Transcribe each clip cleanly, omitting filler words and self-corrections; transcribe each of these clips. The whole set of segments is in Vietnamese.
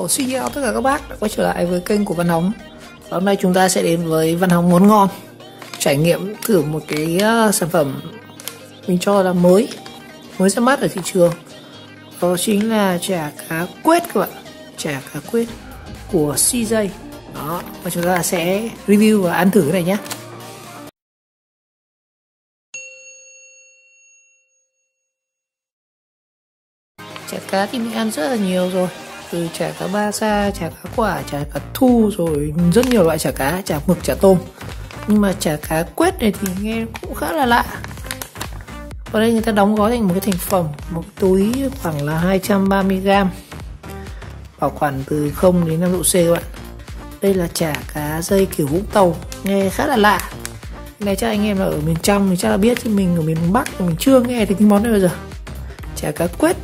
xin chào tất cả các bác đã quay trở lại với kênh của Văn Hóng. Hôm nay chúng ta sẽ đến với Văn Hóng món ngon, trải nghiệm thử một cái sản phẩm mình cho là mới ra mắt ở thị trường. Đó chính là chả cá quết các bạn, chả cá quết của CJ. Đó, và chúng ta sẽ review và ăn thử cái này nhé. Chả cá thì mình ăn rất là nhiều rồi, từ chả cá ba sa, chả cá quả, chả cá thu, rồi rất nhiều loại chả cá, chả mực, chả tôm. Nhưng mà chả cá quết này thì nghe cũng khá là lạ. Ở đây người ta đóng gói thành một cái thành phẩm, một túi khoảng là 230g, bảo quản từ 0 đến 5 độ C các bạn. Đây là chả cá dây kiểu Vũng Tàu, nghe khá là lạ. Cái này chắc anh em là ở miền trong thì chắc là biết, chứ mình ở miền Bắc thì mình chưa nghe thấy cái món này bao giờ. Chả cá quết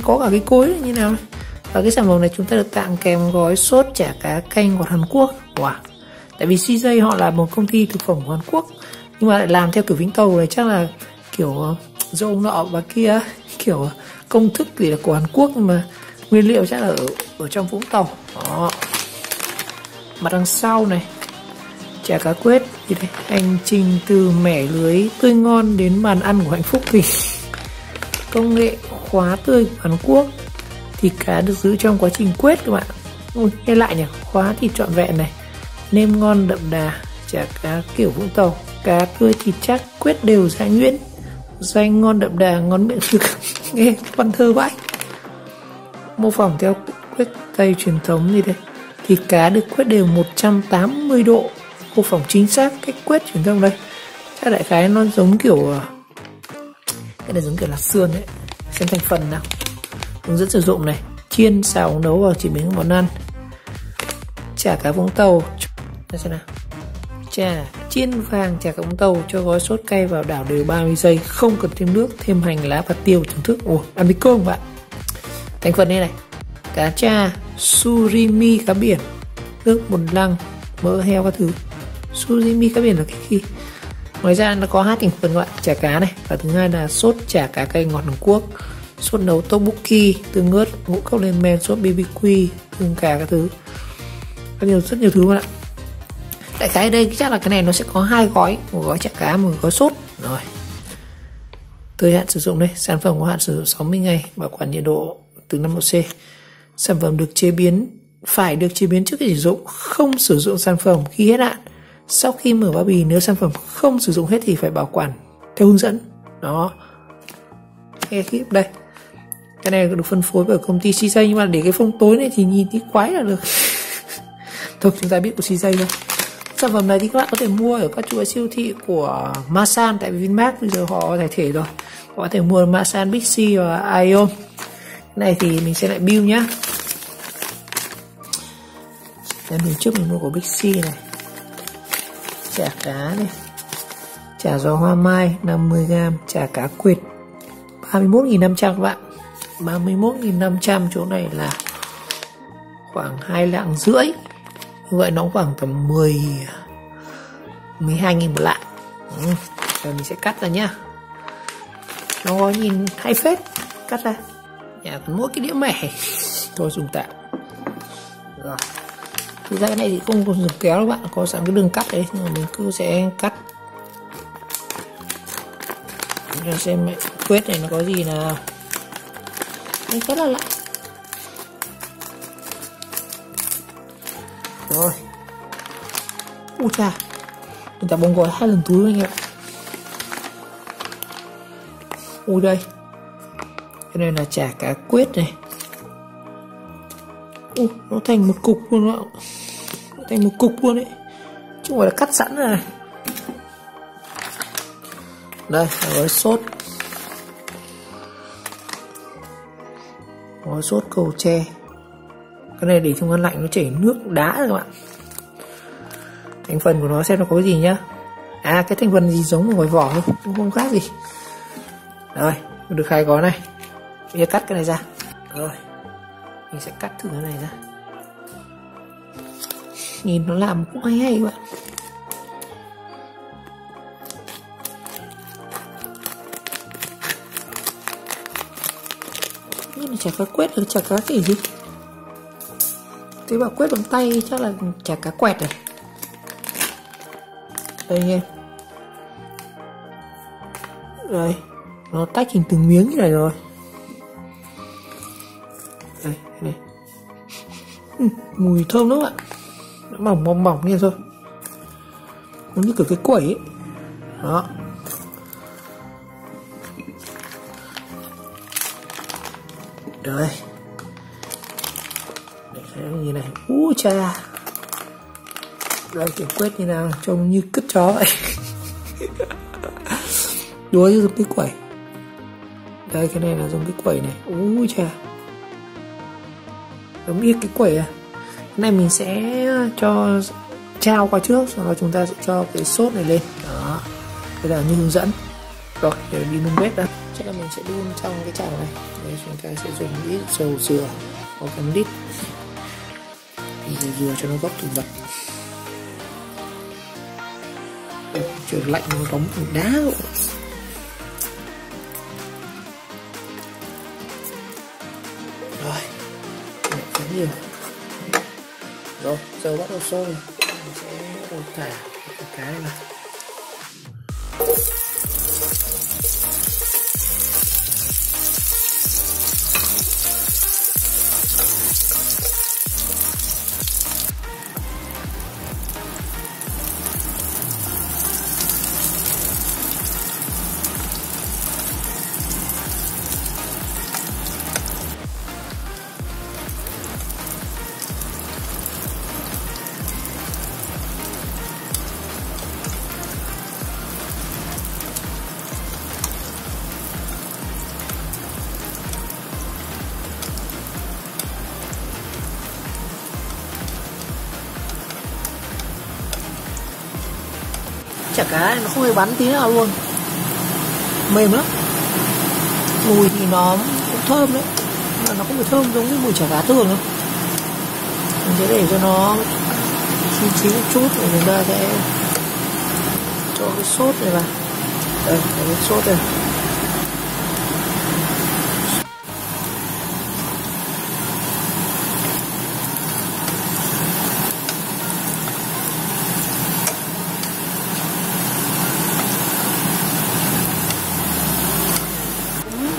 có cả cái cối này như nào này. Và cái sản phẩm này chúng ta được tặng kèm gói sốt chả cá canh của Hàn Quốc. Wow. Tại vì CJ họ là một công ty thực phẩm của Hàn Quốc, nhưng mà lại làm theo kiểu Vũng Tàu này, chắc là kiểu do ông nọ và kia, kiểu công thức thì là của Hàn Quốc nhưng mà nguyên liệu chắc là ở trong Vũng Tàu. Đó. Mặt đằng sau này, chả cá quết thì đây, hành trình từ mẻ lưới tươi ngon đến bàn ăn của hạnh phúc thì công nghệ khóa tươi của Hàn Quốc. Thịt cá được giữ trong quá trình quết các bạn. Ui, nghe lại nhỉ, khóa thịt trọn vẹn này, nêm ngon đậm đà, chả cá kiểu Vũng Tàu, cá tươi thịt chắc, quết đều giã nhuyễn, danh ngon đậm đà, ngon miệng thực. Nghe văn thơ vãi. Mô phỏng theo quết Tây truyền thống như đây, thịt cá được quết đều 180 độ, mô phỏng chính xác cách quết truyền thống đây. Chắc đại khái nó giống kiểu, cái này giống kiểu là sườn đấy. Xem thành phần nào, hướng dẫn sử dụng này, chiên, xào, nấu và chế biến món ăn. Chả cá Vũng Tàu, xem nào, chả chiên vàng chả cá Vũng Tàu, cho gói sốt cay vào, đảo đều 30 giây, không cần thêm nước, thêm hành lá và tiêu thưởng thức. Ồ, ăn với cơm bạn. Thành phần đây này, cá tra, surimi cá biển, nước bột năng, mỡ heo các thứ. Surimi cá biển là cái gì? Ngoài ra nó có 2 thành phần các bạn, chả cá này, và thứ hai là sốt chả cá cay ngọt Hàn Quốc, sốt nấu tteokbokki, tương ớt, ngũ cốc lên men, sốt BBQ, tương cà các thứ, rất nhiều thứ bạn ạ. Đại khái đây chắc là cái này nó sẽ có 2 gói, một gói chả cá, một gói sốt. Rồi, thời hạn sử dụng đây, sản phẩm có hạn sử dụng 60 ngày, bảo quản nhiệt độ từ 5 độ C. Sản phẩm phải được chế biến trước khi sử dụng, không sử dụng sản phẩm khi hết hạn. Sau khi mở bao bì, nếu sản phẩm không sử dụng hết thì phải bảo quản theo hướng dẫn. Đó, nghe clip đây, cái này được phân phối bởi công ty CJ, nhưng mà để cái phông tối này thì nhìn tí quái là được. Thôi chúng ta biết của CJ thôi. Sản phẩm này thì các bạn có thể mua ở các chuỗi siêu thị của Masan, tại vì Vinmart bây giờ họ giải thể rồi, có thể mua ở Masan, Big C và Aeon. Cái này thì mình sẽ lại bill nhá. Đây, mình trước mình mua của Big C này, chả cá này, chả giò hoa mai 50g, chả cá quệt 31.500 các bạn. 31.500, chỗ này là khoảng 2,5 lạng. Như vậy nó khoảng tầm 12.000 một lạng. Rồi mình sẽ cắt ra nhá. Nó có nhìn hay phết, cắt ra. Nhà còn mỗi cái đĩa mẻ thôi dùng tạm. Rồi, thực ra cái này thì không dùng kéo đâu bạn, có sẵn cái đường cắt đấy, nhưng mà mình cứ sẽ cắt cho xem quết này nó có gì nào. Nó rất là lạ. Rồi, ui cha, người ta bông gói 2 lần túi anh em ạ. Ui đây, cái này là chả cá quết này. Ui, nó thành một cục luôn đó, thành một cục luôn đấy, chứ không phải là cắt sẵn này. Đây là gói sốt, gói sốt cầu tre. Cái này để trong ngăn lạnh nó chảy nước đá rồi các bạn. Thành phần của nó xem nó có cái gì nhá. À, cái thành phần gì giống một gói vỏ thôi, không khác gì. Rồi, được 2 gói này. Bây giờ cắt cái này ra. Rồi, mình sẽ cắt thử cái này ra. Nhìn nó làm cũng hay hay các bạn. Nhưng mà chả cá quết được, chả cá cái gì. Thế bảo quét bằng tay chắc là chả cá quẹt rồi. Đây anh em. Đây, nó tách hình từng miếng như này rồi. Đây, này. Mùi thơm lắm ạ. Nó mỏng mỏng như thôi. Nó như kiểu cái quẩy ấy. Đó. Đây. Để xem như này. Cha. Đây kiểu quét như nào, trông như cứt chó vậy. Đuối giống cái quẩy. Đây cái này là giống cái quẩy này. Cha. Giống như cái quẩy à. Cái này mình sẽ cho trao qua trước, sau đó chúng ta sẽ cho cái sốt này lên. Đó. Đây là như hướng dẫn. Rồi, để đi nung bếp đã. Chắc là mình sẽ đun trong cái chảo này. Đây chúng ta sẽ dùng ít dầu dừa, có 1 lít. Dầu dừa cho nó gốc thực vật. Trời lạnh nó đóng thành đá rồi. Rồi, khá nhiều. Rồi, giờ bắt đầu sôi. Mình sẽ bắt đầu thả cái cá này vào. Chả cá này nó không hề bắn tí nào luôn, mềm lắm. Mùi thì nó cũng thơm đấy, mà nó không phải thơm giống như mùi chả cá thường đâu. Mình sẽ để cho nó chín một chút rồi chúng ta sẽ cho cái sốt này vào. Đây, cái sốt này.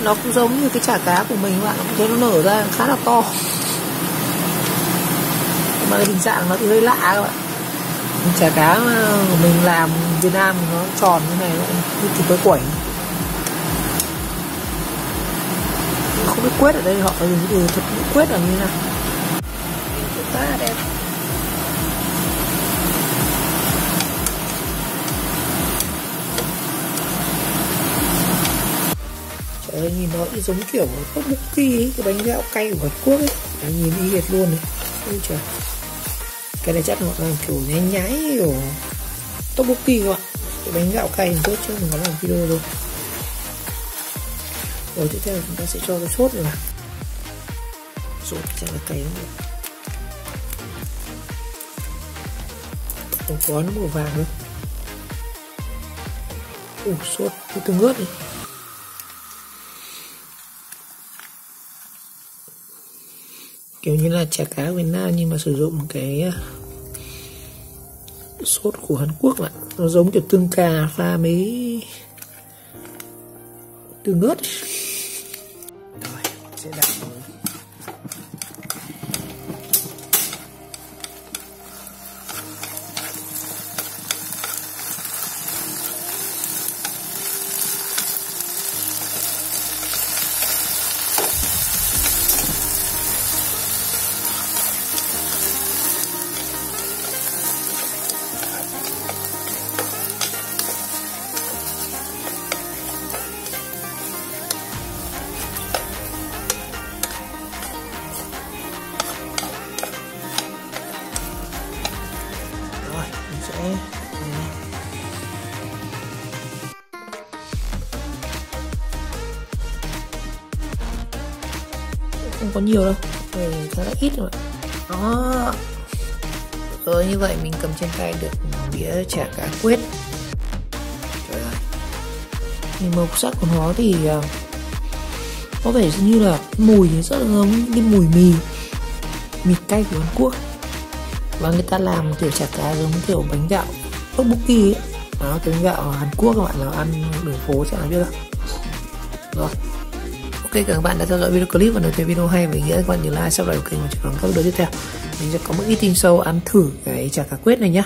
Nó cũng giống như cái chả cá của mình các bạn, thấy nó nở ra khá là to, mà cái hình dạng nó thì hơi lạ các bạn. Chả cá của mình làm Việt Nam nó tròn như này, như kiểu cái quẩy. Không biết quét ở đây họ dùng cái từ thuật ngữ quét là như thế nào. Khá là đẹp. Trời ơi, nhìn nó giống kiểu tteokbokki ấy, cái bánh gạo cay của Hàn Quốc ấy. Nhìn y hệt luôn này. Ôi trời. Cái này chắc họ làm kiểu nhái nhái kiểu tteokbokki các bạn. Cái bánh gạo cay trước chứ mình có làm video rồi. Rồi tiếp theo chúng ta sẽ cho cái sốt này vào. Sốt chắc là cay lắm rồi. Không có nó màu vàng nữa. Sốt cái tương ớt này. Kiểu như là chả cá Việt Nam nhưng mà sử dụng cái sốt của Hàn Quốc lại. Nó giống kiểu tương cà pha mấy tương ớt. Rồi, sẽ đặt vào. Không có nhiều đâu, khá là ít rồi. Đó. Rồi như vậy mình cầm trên tay được đĩa chả cá quết. Trời ơi. Nhìn màu sắc của nó thì có vẻ như là mùi thì rất là giống cái mùi mì. mì cay của Hàn Quốc, và người ta làm kiểu chả cá giống kiểu bánh gạo tteokbokki ấy. Đó, cái bánh gạo ở Hàn Quốc các bạn nào ăn đường phố chắc là biết không. Rồi, ok, các bạn đã theo dõi video clip và nếu thấy video hay và ý nghĩa các bạn nhớ like, subscribe kênh và chờ đón các video tiếp theo. Mình sẽ có một ít tin sâu ăn thử cái chả cá quết này nhá.